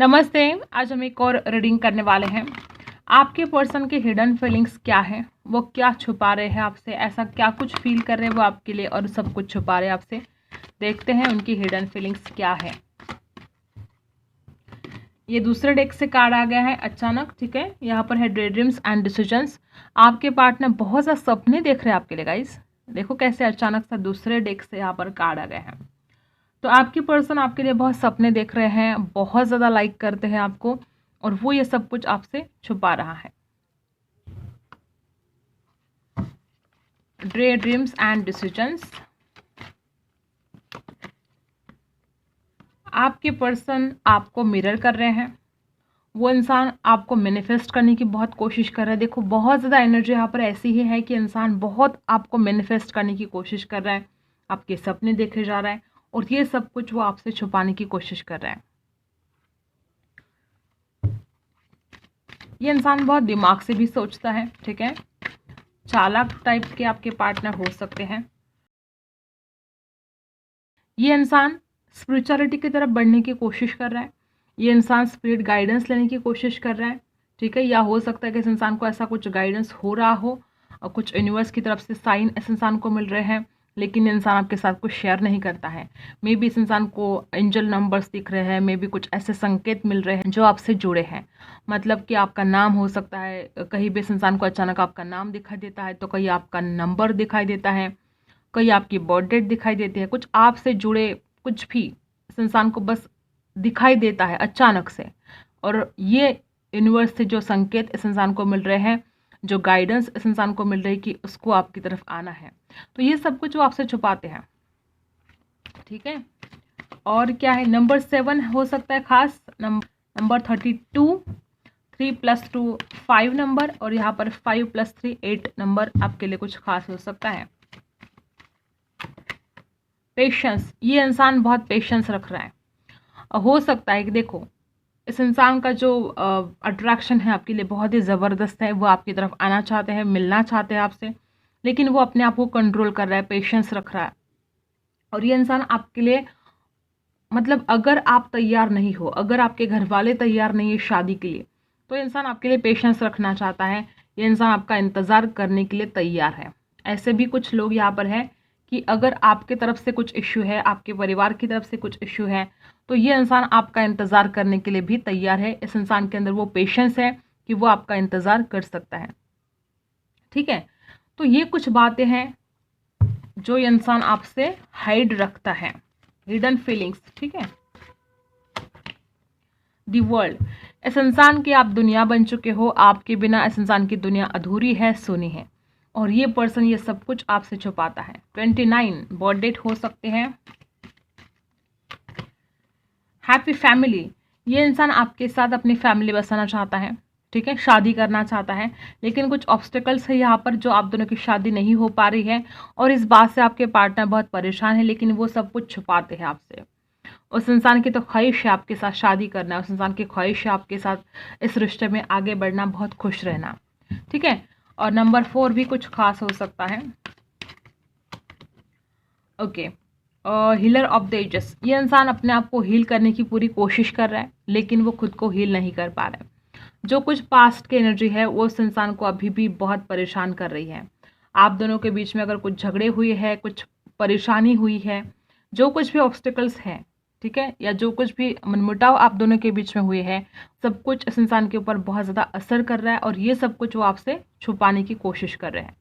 नमस्ते। आज हम एक और रीडिंग करने वाले हैं। आपके पर्सन के हिडन फीलिंग्स क्या है, वो क्या छुपा रहे हैं आपसे, ऐसा क्या कुछ फील कर रहे हैं वो आपके लिए और सब कुछ छुपा रहे हैं आपसे। देखते हैं उनकी हिडन फीलिंग्स क्या है। ये दूसरे डेक से कार्ड आ गया है अचानक, ठीक है। यहाँ पर है डे ड्रीम्स एंड डिसीजंस। आपके पार्टनर बहुत सा सपने देख रहे हैं आपके लिए गाइस। देखो कैसे अचानक सा दूसरे डेक से यहाँ पर कार्ड आ गया है। तो आपकी पर्सन आपके लिए बहुत सपने देख रहे हैं, बहुत ज़्यादा लाइक करते हैं आपको, और वो ये सब कुछ आपसे छुपा रहा है। ड्रे ड्रीम्स एंड डिसीजंस। आपके पर्सन आपको मिरर कर रहे हैं। वो इंसान आपको मैनिफेस्ट करने की बहुत कोशिश कर रहा है। देखो बहुत ज़्यादा एनर्जी यहाँ पर ऐसी ही है कि इंसान बहुत आपको मैनिफेस्ट करने की कोशिश कर रहा है, आपके सपने देखे जा रहा है, और ये सब कुछ वो आपसे छुपाने की कोशिश कर रहा है। ये इंसान बहुत दिमाग से भी सोचता है, ठीक है। चालाक टाइप के आपके पार्टनर हो सकते हैं। ये इंसान स्पिरिचुअलिटी की तरफ बढ़ने की कोशिश कर रहा है। ये इंसान स्पिरिट गाइडेंस लेने की कोशिश कर रहा है, ठीक है। या हो सकता है कि इस इंसान को ऐसा कुछ गाइडेंस हो रहा हो और कुछ यूनिवर्स की तरफ से साइन इस इंसान को मिल रहे हैं, लेकिन इंसान आपके साथ कुछ शेयर नहीं करता है। मे बी इस इंसान को एंजल नंबर्स दिख रहे हैं, मे बी कुछ ऐसे संकेत मिल रहे हैं जो आपसे जुड़े हैं। मतलब कि आपका नाम हो सकता है, कहीं भी इस इंसान को अचानक आपका नाम दिखाई देता है, तो कहीं आपका नंबर दिखाई देता है, कहीं आपकी बर्थ डेट दिखाई देती है। कुछ आपसे जुड़े कुछ भी इस इंसान को बस दिखाई देता है अचानक से, और ये यूनिवर्स से जो संकेत इस इंसान को मिल रहे हैं, जो गाइडेंस इस इंसान को मिल रही है कि उसको आपकी तरफ आना है, तो ये सब कुछ वो आपसे छुपाते हैं, ठीक है। और क्या है, नंबर 7 हो सकता है खास, नंबर 32, 3 + 2 5 नंबर, और यहाँ पर 5 + 3 8 नंबर आपके लिए कुछ खास हो सकता है। पेशेंस, ये इंसान बहुत पेशेंस रख रहा है। हो सकता है कि देखो इस इंसान का जो अट्रैक्शन है आपके लिए बहुत ही ज़बरदस्त है। वो आपकी तरफ आना चाहते हैं, मिलना चाहते हैं आपसे, लेकिन वो अपने आप को कंट्रोल कर रहा है, पेशेंस रख रहा है। और ये इंसान आपके लिए, मतलब अगर आप तैयार नहीं हो, अगर आपके घर वाले तैयार नहीं है शादी के लिए, तो इंसान आपके लिए पेशेंस रखना चाहता है। ये इंसान आपका इंतज़ार करने के लिए तैयार है। ऐसे भी कुछ लोग यहाँ पर है कि अगर आपके तरफ से कुछ इश्यू है, आपके परिवार की तरफ से कुछ इश्यू है, तो ये इंसान आपका इंतज़ार करने के लिए भी तैयार है। इस इंसान के अंदर वो पेशेंस है कि वो आपका इंतज़ार कर सकता है, ठीक है। तो ये कुछ बातें हैं जो ये इंसान आपसे हाइड रखता है, हिडन फीलिंग्स, ठीक है। दी वर्ल्ड, इस इंसान की आप दुनिया बन चुके हो। आपके बिना इस इंसान की दुनिया अधूरी है, सुनी है, और ये पर्सन ये सब कुछ आपसे छुपाता है। 29 बर्थ डेट हो सकते हैं। हैप्पी फैमिली, ये इंसान आपके साथ अपनी फैमिली बसाना चाहता है, ठीक है, शादी करना चाहता है, लेकिन कुछ ऑब्स्टिकल्स है यहाँ पर जो आप दोनों की शादी नहीं हो पा रही है, और इस बात से आपके पार्टनर बहुत परेशान है, लेकिन वो सब कुछ छुपाते हैं आपसे। उस इंसान की तो ख्वाहिश है आपके साथ शादी करना, उस इंसान की ख्वाहिश है आपके साथ इस रिश्ते में आगे बढ़ना, बहुत खुश रहना, ठीक है। और नंबर 4 भी कुछ खास हो सकता है। Okay, healer of the ages, ये इंसान अपने आप को हील करने की पूरी कोशिश कर रहा है, लेकिन वो खुद को हील नहीं कर पा रहा है। जो कुछ पास्ट की एनर्जी है वो उस इंसान को अभी भी बहुत परेशान कर रही है। आप दोनों के बीच में अगर कुछ झगड़े हुए हैं, कुछ परेशानी हुई है, जो कुछ भी ऑब्स्टिकल्स हैं, ठीक है, या जो कुछ भी मनमुटाव आप दोनों के बीच में हुए हैं, सब कुछ इस इंसान के ऊपर बहुत ज़्यादा असर कर रहा है, और ये सब कुछ वो आपसे छुपाने की कोशिश कर रहे हैं।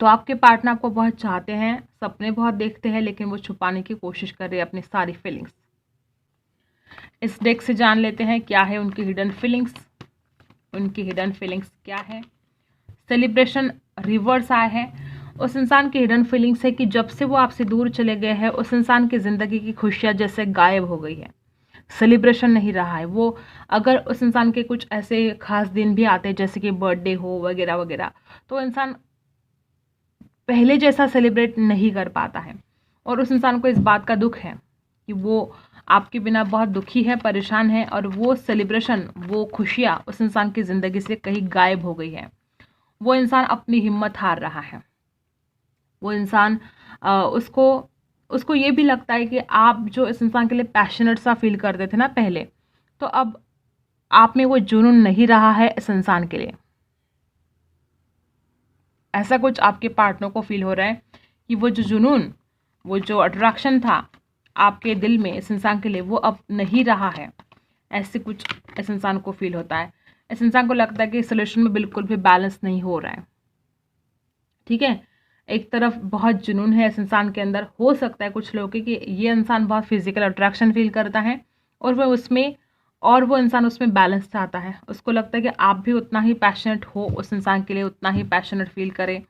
तो आपके पार्टनर आपको बहुत चाहते हैं, सपने बहुत देखते हैं, लेकिन वो छुपाने की कोशिश कर रहे हैं अपनी सारी फीलिंग्स। इस डेक से जान लेते हैं क्या है उनकी हिडन फीलिंग्स। उनकी हिडन फीलिंग्स क्या है। सेलिब्रेशन रिवर्स आया है। उस इंसान की हिडन फीलिंग्स है कि जब से वो आपसे दूर चले गए हैं, उस इंसान की ज़िंदगी की खुशियाँ जैसे गायब हो गई है। सेलिब्रेशन नहीं रहा है वो। अगर उस इंसान के कुछ ऐसे खास दिन भी आते हैं, जैसे कि बर्थडे हो वगैरह वगैरह, तो इंसान पहले जैसा सेलिब्रेट नहीं कर पाता है, और उस इंसान को इस बात का दुख है कि वो आपके बिना बहुत दुखी है, परेशान है, और वो सेलिब्रेशन, वो खुशियाँ उस इंसान की ज़िंदगी से कहीं गायब हो गई है। वो इंसान अपनी हिम्मत हार रहा है। वो इंसान उसको ये भी लगता है कि आप जो इस इंसान के लिए पैशनेट सा फील करते थे ना पहले, तो अब आप में वो जुनून नहीं रहा है इस इंसान के लिए। ऐसा कुछ आपके पार्टनर को फील हो रहा है कि वो जो जुनून, वो जो अट्रैक्शन था आपके दिल में इस इंसान के लिए, वो अब नहीं रहा है। ऐसे कुछ इस इंसान को फील होता है। इस इंसान को लगता है कि इस रिलेशन में बिल्कुल भी बैलेंस नहीं हो रहा है। ठीक है, एक तरफ बहुत जुनून है इस इंसान के अंदर। हो सकता है कुछ लोगों कि ये इंसान बहुत फिजिकल अट्रैक्शन फील करता है और वो इंसान उसमें बैलेंस चाहता है। उसको लगता है कि आप भी उतना ही पैशनेट हो उस इंसान के लिए, उतना ही पैशनेट फील करें।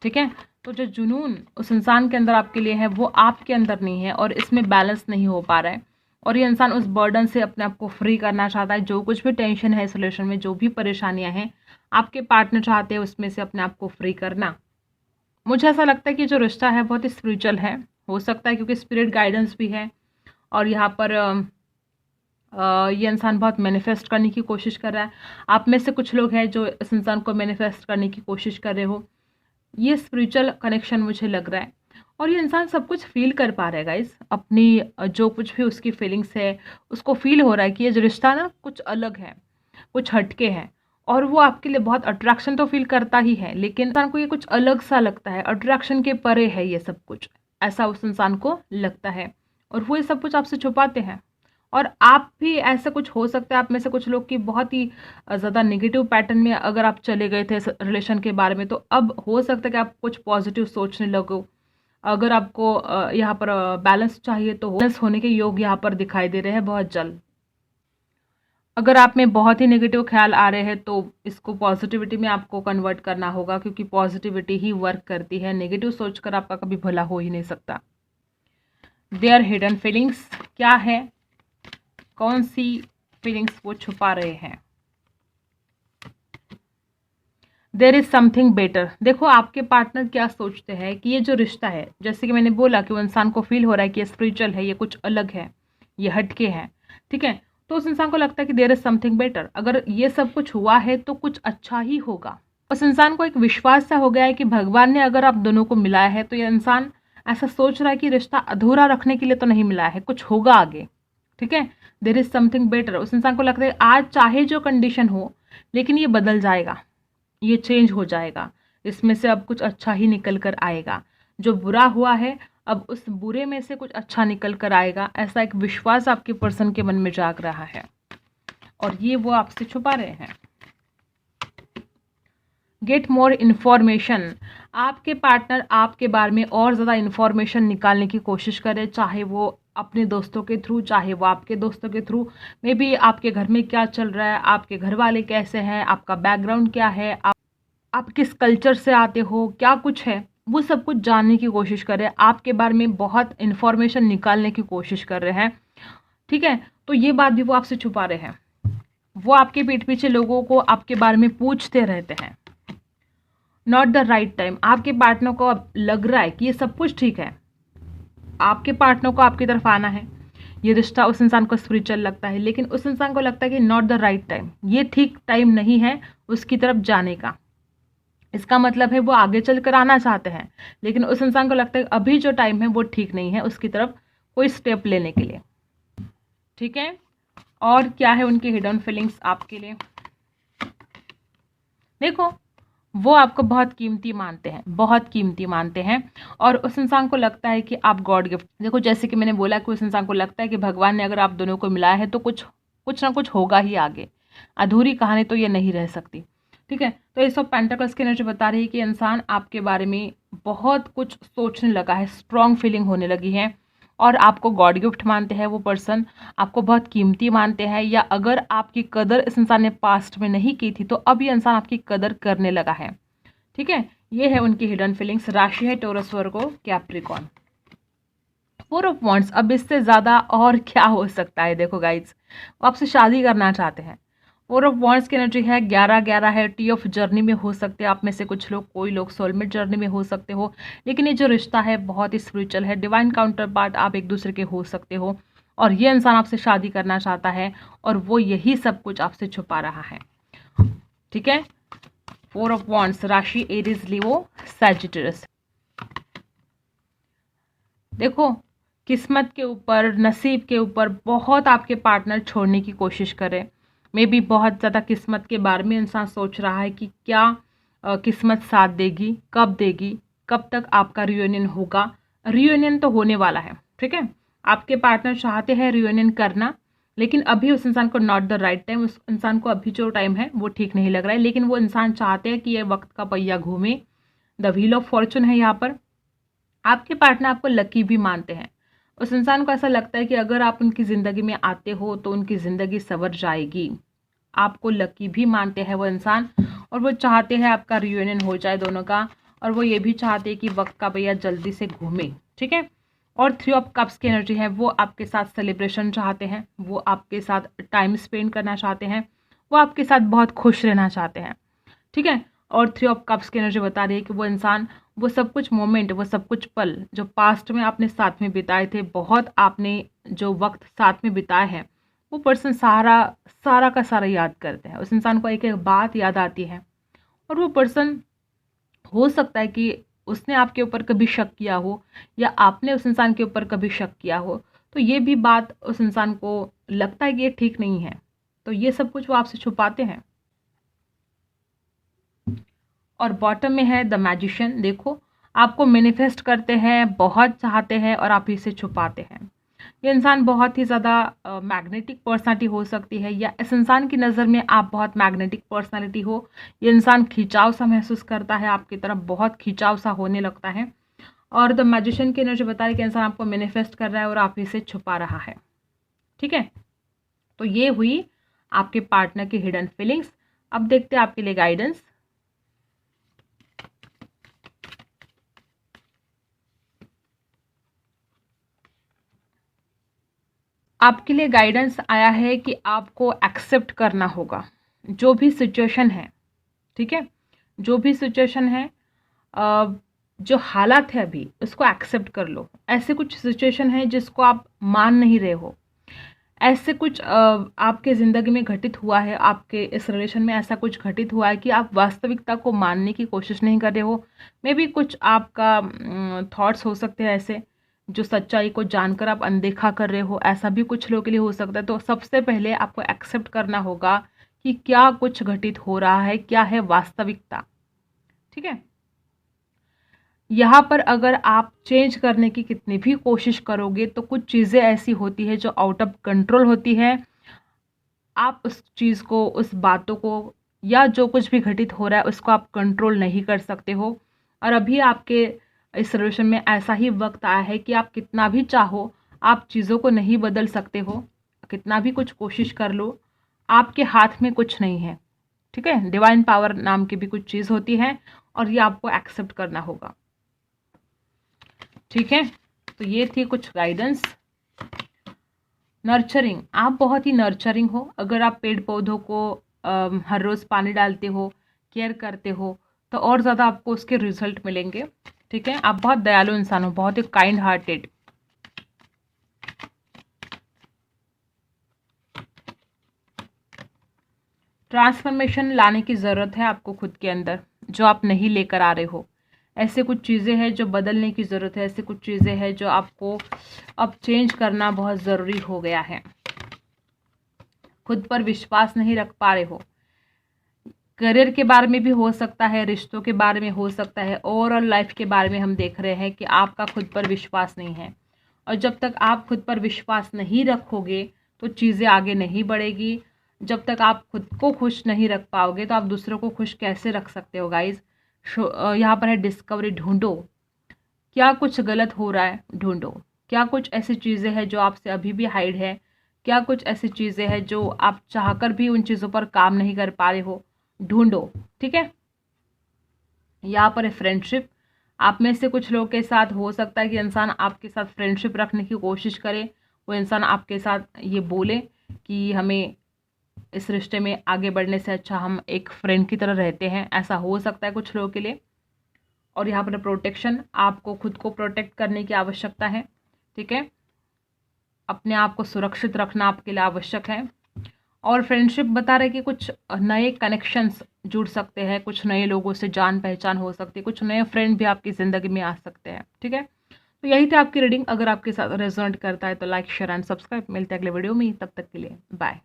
ठीक है, तो जो जुनून उस इंसान के अंदर आपके लिए है वो आपके अंदर नहीं है और इसमें बैलेंस नहीं हो पा रहा है। और ये इंसान उस बर्डन से अपने आप को फ्री करना चाहता है। जो कुछ भी टेंशन है इस रिलेशन में, जो भी परेशानियां हैं, आपके पार्टनर चाहते हैं उसमें से अपने आप को फ्री करना। मुझे ऐसा लगता है कि जो रिश्ता है बहुत ही स्पिरिचुअल है। हो सकता है क्योंकि स्पिरिट गाइडेंस भी है और यहाँ पर ये इंसान बहुत मैनिफेस्ट करने की कोशिश कर रहा है। आप में से कुछ लोग हैं जो इस इंसान को मैनिफेस्ट करने की कोशिश कर रहे हो। ये स्पिरिचुअल कनेक्शन मुझे लग रहा है और ये इंसान सब कुछ फील कर पा रहा है गाइस। अपनी जो कुछ भी उसकी फीलिंग्स है उसको फील हो रहा है कि ये जो रिश्ता ना कुछ अलग है, कुछ हटके है। और वो आपके लिए बहुत अट्रैक्शन तो फील करता ही है, लेकिन इंसान को ये कुछ अलग सा लगता है, अट्रैक्शन के परे है ये सब कुछ, ऐसा उस इंसान को लगता है। और वो ये सब कुछ आपसे छुपाते हैं। और आप भी ऐसा कुछ हो सकता है, आप में से कुछ लोग की बहुत ही ज़्यादा नेगेटिव पैटर्न में अगर आप चले गए थे रिलेशन के बारे में, तो अब हो सकता है कि आप कुछ पॉजिटिव सोचने लगो। अगर आपको यहाँ पर बैलेंस चाहिए तो बैलेंस होने के योग यहाँ पर दिखाई दे रहे हैं बहुत जल्द। अगर आप में बहुत ही नेगेटिव ख्याल आ रहे हैं तो इसको पॉजिटिविटी में आपको कन्वर्ट करना होगा, क्योंकि पॉजिटिविटी ही वर्क करती है। नेगेटिव सोचकर आपका कभी भला हो ही नहीं सकता। देयर हिडन फीलिंग्स क्या है, कौन सी फीलिंग्स वो छुपा रहे हैं। There is something better. देखो आपके पार्टनर क्या सोचते हैं कि ये जो रिश्ता है, जैसे कि मैंने बोला कि वो इंसान को फील हो रहा है कि ये स्पिरिचुअल है, ये कुछ अलग है, ये हटके है। ठीक है, तो उस इंसान को लगता है कि देयर इज समथिंग बेटर। अगर ये सब कुछ हुआ है तो कुछ अच्छा ही होगा। उस इंसान को एक विश्वास सा हो गया है कि भगवान ने अगर आप दोनों को मिलाया है, तो ये इंसान ऐसा सोच रहा है कि रिश्ता अधूरा रखने के लिए तो नहीं मिला है, कुछ होगा आगे। ठीक है, देयर इज समथिंग बेटर। उस इंसान को लगता है आज चाहे जो कंडीशन हो, लेकिन ये बदल जाएगा, ये चेंज हो जाएगा, इसमें से अब कुछ अच्छा ही निकल कर आएगा। जो बुरा हुआ है अब उस बुरे में से कुछ अच्छा निकल कर आएगा, ऐसा एक विश्वास आपके पर्सन के मन में जाग रहा है और ये वो आपसे छुपा रहे हैं। Get more information. आपके पार्टनर आपके बारे में और ज़्यादा इन्फॉर्मेशन निकालने की कोशिश करे, चाहे वो अपने दोस्तों के थ्रू, चाहे वो आपके दोस्तों के थ्रू। मे बी आपके घर में क्या चल रहा है, आपके घर वाले कैसे हैं, आपका बैकग्राउंड क्या है, आप किस कल्चर से आते हो, क्या कुछ है, वो सब कुछ जानने की कोशिश कर रहे हैं। आपके बारे में बहुत इन्फॉर्मेशन निकालने की कोशिश कर रहे हैं। ठीक है, तो ये बात भी वो आपसे छुपा रहे हैं। वो आपके पीठ पीछे लोगों को आपके बारे में पूछते रहते हैं। Not the right time. आपके पार्टनर को अब लग रहा है कि ये सब कुछ ठीक है, आपके पार्टनर को आपकी तरफ आना है, ये रिश्ता उस इंसान को स्पिरिचुअल लगता है, लेकिन उस इंसान को लगता है कि नॉट द राइट टाइम, ये ठीक टाइम नहीं है उसकी तरफ जाने का। इसका मतलब है वो आगे चल कर आना चाहते हैं, लेकिन उस इंसान को लगता है अभी जो टाइम है वो ठीक नहीं है उसकी तरफ कोई स्टेप लेने के लिए। ठीक है, और क्या है उनकी हिडन फीलिंग्स आपके लिए। देखो वो आपको बहुत कीमती मानते हैं, बहुत कीमती मानते हैं और उस इंसान को लगता है कि आप गॉड गिफ्ट। देखो जैसे कि मैंने बोला कि उस इंसान को लगता है कि भगवान ने अगर आप दोनों को मिलाया है तो कुछ ना कुछ होगा ही आगे, अधूरी कहानी तो ये नहीं रह सकती। ठीक है, तो एस ऑफ पेंटाकल्स की एनर्जी बता रही है कि इंसान आपके बारे में बहुत कुछ सोचने लगा है, स्ट्रॉन्ग फीलिंग होने लगी है और आपको गॉड गिफ्ट मानते हैं वो पर्सन, आपको बहुत कीमती मानते हैं। या अगर आपकी कदर इस इंसान ने पास्ट में नहीं की थी तो अब ये इंसान आपकी कदर करने लगा है। ठीक है, ये है उनकी हिडन फीलिंग्स। राशि है Taurus, Virgo, Capricorn. Four of wands. अब इससे ज़्यादा और क्या हो सकता है। देखो गाइज, वो आपसे शादी करना चाहते हैं। फोर ऑफ वॉन्ड्स की एनर्जी है 11-11 है। टी ऑफ जर्नी में हो सकते हैं आप में से कुछ लोग, कोई लोग सोलमेट जर्नी में हो सकते हो, लेकिन ये जो रिश्ता है बहुत ही स्पिरिचुअल है। डिवाइन काउंटर पार्ट आप एक दूसरे के हो सकते हो और ये इंसान आपसे शादी करना चाहता है और वो यही सब कुछ आपसे छुपा रहा है। ठीक है, फोर ऑफ वॉन्ड्स, राशि एरीज, लियो, सैजिटेरियस। देखो किस्मत के ऊपर, नसीब के ऊपर बहुत आपके पार्टनर छोड़ने की कोशिश करें। मे बी बहुत ज़्यादा किस्मत के बारे में इंसान सोच रहा है कि क्या किस्मत साथ देगी, कब तक आपका रियूनियन होगा। रियूनियन तो होने वाला है, ठीक है। आपके पार्टनर चाहते हैं रियूनियन करना, लेकिन अभी उस इंसान को नॉट द राइट टाइम, उस इंसान को अभी जो टाइम है वो ठीक नहीं लग रहा है, लेकिन वो इंसान चाहते हैं कि ये वक्त का पहिया घूमे। द व्हील ऑफ फॉर्चून है यहाँ पर। आपके पार्टनर आपको लकी भी मानते हैं। उस इंसान को ऐसा लगता है कि अगर आप उनकी ज़िंदगी में आते हो तो उनकी ज़िंदगी संवर जाएगी। आपको लकी भी मानते हैं वो इंसान, और वो चाहते हैं आपका रियूनियन हो जाए दोनों का, और वो ये भी चाहते हैं कि वक्त का पहिया जल्दी से घूमे, ठीक है। और 3 ऑफ कप्स की एनर्जी है, वो आपके साथ सेलिब्रेशन चाहते हैं, वो आपके साथ टाइम स्पेंड करना चाहते हैं, वो आपके साथ बहुत खुश रहना चाहते हैं, ठीक है। और 3 ऑफ कप्स की एनर्जी बता रही है कि वो इंसान वो सब कुछ मोमेंट, वो सब कुछ पल जो पास्ट में आपने साथ में बिताए थे, बहुत आपने जो वक्त साथ में बिताया है, वो पर्सन सारा का सारा याद करते हैं। उस इंसान को एक एक बात याद आती है, और वो पर्सन हो सकता है कि उसने आपके ऊपर कभी शक किया हो, या आपने उस इंसान के ऊपर कभी शक किया हो, तो ये भी बात उस इंसान को लगता है कि ये ठीक नहीं है, तो ये सब कुछ वो आपसे छुपाते हैं। और बॉटम में है द मैजिशियन। देखो, आपको मैनिफेस्ट करते हैं, बहुत चाहते हैं, और आप इसे छुपाते हैं। ये इंसान बहुत ही ज़्यादा मैग्नेटिक पर्सनालिटी हो सकती है, या इस इंसान की नज़र में आप बहुत मैग्नेटिक पर्सनालिटी हो। ये इंसान खिंचाव सा महसूस करता है आपकी तरफ, बहुत खिंचाव सा होने लगता है। और द मैजिशियन की एनर्जी बता रही है कि इंसान आपको मैनिफेस्ट कर रहा है और आप इसे छुपा रहा है, ठीक है। तो ये हुई आपके पार्टनर की हिडन फीलिंग्स। अब देखते हैं आपके लिए गाइडेंस। आपके लिए गाइडेंस आया है कि आपको एक्सेप्ट करना होगा जो भी सिचुएशन है, ठीक है। जो भी सिचुएशन है, जो हालात है अभी, उसको एक्सेप्ट कर लो। ऐसे कुछ सिचुएशन है जिसको आप मान नहीं रहे हो, ऐसे कुछ आपके ज़िंदगी में घटित हुआ है, आपके इस रिलेशन में ऐसा कुछ घटित हुआ है कि आप वास्तविकता को मानने की कोशिश नहीं कर रहे हो। मे बी कुछ आपका थॉट्स हो सकते हैं ऐसे, जो सच्चाई को जानकर आप अनदेखा कर रहे हो, ऐसा भी कुछ लोगों के लिए हो सकता है। तो सबसे पहले आपको एक्सेप्ट करना होगा कि क्या कुछ घटित हो रहा है, क्या है वास्तविकता, ठीक है। यहाँ पर अगर आप चेंज करने की कितनी भी कोशिश करोगे तो कुछ चीज़ें ऐसी होती है जो आउट ऑफ कंट्रोल होती है। आप उस चीज़ को, उस बातों को, या जो कुछ भी घटित हो रहा है उसको आप कंट्रोल नहीं कर सकते हो। और अभी आपके इस रिलेशन में ऐसा ही वक्त आया है कि आप कितना भी चाहो, आप चीज़ों को नहीं बदल सकते हो, कितना भी कुछ कोशिश कर लो, आपके हाथ में कुछ नहीं है, ठीक है। डिवाइन पावर नाम की भी कुछ चीज़ होती है, और ये आपको एक्सेप्ट करना होगा, ठीक है। तो ये थी कुछ गाइडेंस। नर्चरिंग, आप बहुत ही नर्चरिंग हो। अगर आप पेड़ पौधों को हर रोज़ पानी डालते हो, केयर करते हो, तो और ज़्यादा आपको उसके रिजल्ट मिलेंगे, ठीक है। आप बहुत दयालु इंसान हो, बहुत ही काइंड हार्टेड। ट्रांसफॉर्मेशन लाने की ज़रूरत है आपको खुद के अंदर, जो आप नहीं लेकर आ रहे हो। ऐसे कुछ चीज़ें हैं जो बदलने की ज़रूरत है, ऐसे कुछ चीज़ें हैं जो आपको अब चेंज करना बहुत ज़रूरी हो गया है। खुद पर विश्वास नहीं रख पा रहे हो, करियर के बारे में भी हो सकता है, रिश्तों के बारे में हो सकता है, ओवरऑल लाइफ के बारे में हम देख रहे हैं कि आपका खुद पर विश्वास नहीं है। और जब तक आप खुद पर विश्वास नहीं रखोगे तो चीज़ें आगे नहीं बढ़ेगी। जब तक आप खुद को खुश नहीं रख पाओगे तो आप दूसरों को खुश कैसे रख सकते हो गाइज। यहाँ पर है डिस्कवरी। ढूंढो क्या कुछ गलत हो रहा है, ढूंढो क्या कुछ ऐसी चीज़ें हैं जो आपसे अभी भी हाइड है, क्या कुछ ऐसी चीज़ें हैं जो आप चाहकर भी उन चीज़ों पर काम नहीं कर पा रहे हो, ढूंढो, ठीक है। यहाँ पर है फ्रेंडशिप। आप में से कुछ लोगों के साथ हो सकता है कि इंसान आपके साथ फ्रेंडशिप रखने की कोशिश करे, वो इंसान आपके साथ ये बोले कि हमें इस रिश्ते में आगे बढ़ने से अच्छा हम एक फ्रेंड की तरह रहते हैं, ऐसा हो सकता है कुछ लोगों के लिए। और यहाँ पर प्रोटेक्शन, आपको खुद को प्रोटेक्ट करने की आवश्यकता है, ठीक है। अपने आप को सुरक्षित रखना आपके लिए आवश्यक है। और फ्रेंडशिप बता रहे कि कुछ नए कनेक्शंस जुड़ सकते हैं, कुछ नए लोगों से जान पहचान हो सकती है, कुछ नए फ्रेंड भी आपकी ज़िंदगी में आ सकते हैं, ठीक है। तो यही थी आपकी रीडिंग। अगर आपके साथ रेजोनेट करता है तो लाइक, शेयर एंड सब्सक्राइब। मिलते हैं अगले वीडियो में, तब तक के लिए बाय।